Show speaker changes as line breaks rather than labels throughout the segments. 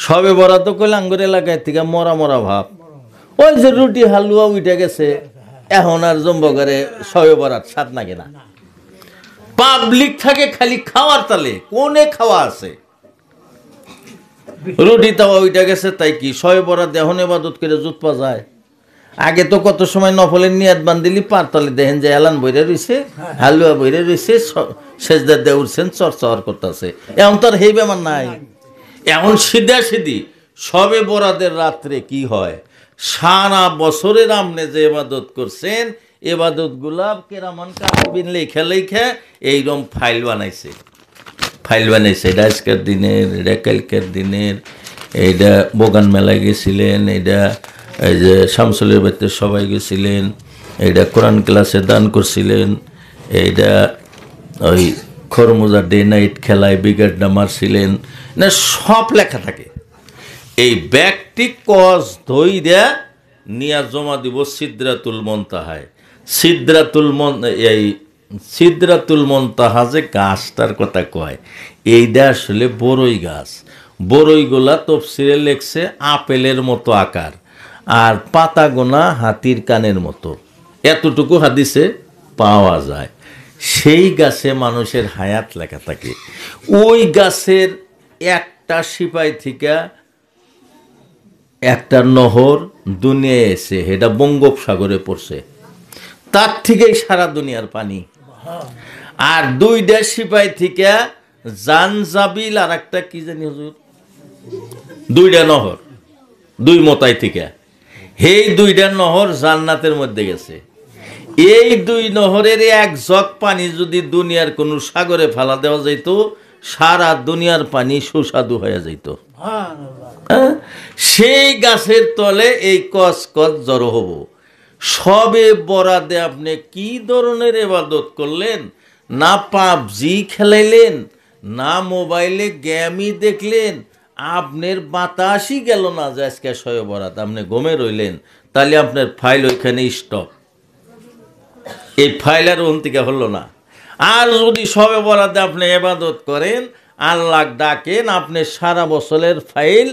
সবে বরাত কইলে আঙ্গুর এলাকায় থেকে মরা মরা ভাব। ওই যে রুটি হালুয়া উঠে গেছে, এখন আর জম্বগারে সবে বরাত স্বাদ লাগে না। পাবলিক থাকে খালি খাওয়ার তালে, কোনে খাওয়া আছে। রুটি তাওয়া উঠে গেছে, তাই কি সবে বরাত এখন ইবাদত করে জুত পা যায়? আগে তো কত সময় নফলের নিয়াত বান্ধিলি পারতলে দেখেন যে এলান বইরে রয়েছে, হালুয়া বইরে রয়েছে, সেজদার দিয়ে উঠছেন, চরচর করতেছে। এখন তো আর হেই বেমার নাই। এখন সিধা সিধি সবে বরাতের রাত্রে কি হয়, সারা বছরের আমনে যে ইবাদত করছেন এবাদত গুলা কেরামান কাতিবিন লেখা লেখা এইরকম ফাইল বানাইছে। এটা আজকের দিনের, এটা কালকের দিনের, এইটা বগান মেলায় গেছিলেন, এইটা এই যে শামসুলের বাড়িতে সবাই গেছিলেন, এইটা কোরআন ক্লাসে দান করছিলেন, এইটা ওই খরমুজা ডে নাইট খেলায় ব্রিগেডটা মারছিলেন না, সব লেখা থাকে। এই ব্যক্তি কজ ধইরা নিয়া জমা দিব সিদরাতুল মুনতাহায়। সিদরাতুল মুনতাহা যে গাছটার কথা কয়, এইটা আসলে বড়ই গাছ। বড়ইগুলা তফসিরে লেখছে আপেলের মতো আকার, আর পাতাগোনা হাতির কানের মতো, এতটুকু হাদিসে পাওয়া যায়। সেই গাছে মানুষের হায়াত লেখা থাকে। ওই গাছের একটা সিপাই থেকে একটা নহর দুনিয়ায় এসে এটা বঙ্গোপসাগরে পড়ছে, তার থেকেই সারা দুনিয়ার পানি। আর দুইটা সিপাই থেকে জানজাবিল আর একটা কি জানি হুজুর, দুইটা নহর, দুই মতাই থেকে এই দুইটা নহর জান্নাতের মধ্যে গেছে। এই দুই নহরের এক জগ পানি যদি দুনিয়ার কোন সাগরে ফেলা দেওয়া যাইত, সারা দুনিয়ার পানি সুস্বাদু হয়ে যাইত। সেই গাছের তলে এই কচ কচ জড়ো হব। সবে বরাতে আপনি কি ধরনের ইবাদত করলেন? না পাবজি খেলাইলেন, না মোবাইলে গেমই দেখলেন, আপনার বাতাসই গেল না যে আজকে সবে বরাত, আপনি ঘুমে রইলেন, তাহলে আপনার ফাইল ওইখানে স্টপ। এই ফাইল আর ওখান থেকে হলো না। আর যদি সবে বরাতে আপনি ইবাদত করেন, আল্লাহ ডাকেন, আপনি সারা বছরের ফাইল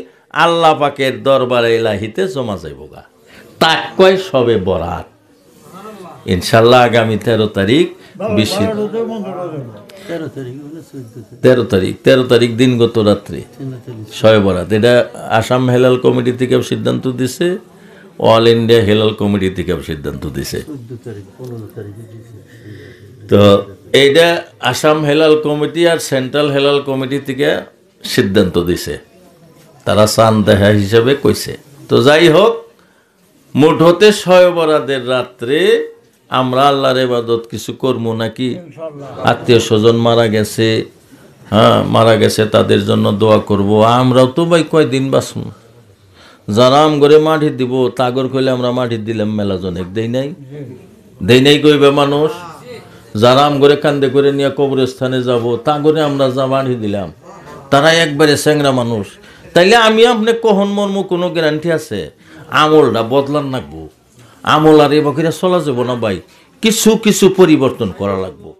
আল্লাহ পাকের দরবারে ইলাহিতে জমা যাইবগা। তাক কয় সবে বরাত। ইনশাল্লাহ আগামী 13 তারিখ 13 তারিখ দিনগত রাত্রে সবে বরাত। এটা আসাম হেলাল কমিটি থেকে সিদ্ধান্ত দিছে, অল ইন্ডিয়া হেলাল কমিটি থেকে সিদ্ধান্ত দিছে। তো এইটা আসাম হেলাল কমিটি আর সেন্ট্রাল হেলাল কমিটি থেকে সিদ্ধান্ত দিছে, তারা চাঁদ দেখা হিসাবে কইছে। তো যাই হোক, মোট হতে সবে বরাতের রাত্রে আমরা আল্লাহর ইবাদত কিছু করবো নাকি? আত্মীয় স্বজন মারা গেছে, মারা গেছে, তাদের জন্য দোয়া করব। আমরাও তো ভাই কয়দিন বাঁচব? যারা আম করে মাটি দিব তাগর কইলে আমরা মাটি দিলাম মেলা জনেক, দেই নাই কইবে মানুষ। যারা আম করে কান্দে করে নিয়ে কবরস্থানে যাব তাগরে আমরা যা মাটি দিলাম, তারা একবারে স্যাংরা মানুষ। তাইলে আমি আপনি কখন মর্ম কোনো গ্যারান্টি আছে? আমলটা বদলান লাগবো, আমল আর এবার চলা যাব না ভাই, কিছু কিছু পরিবর্তন করা লাগবো।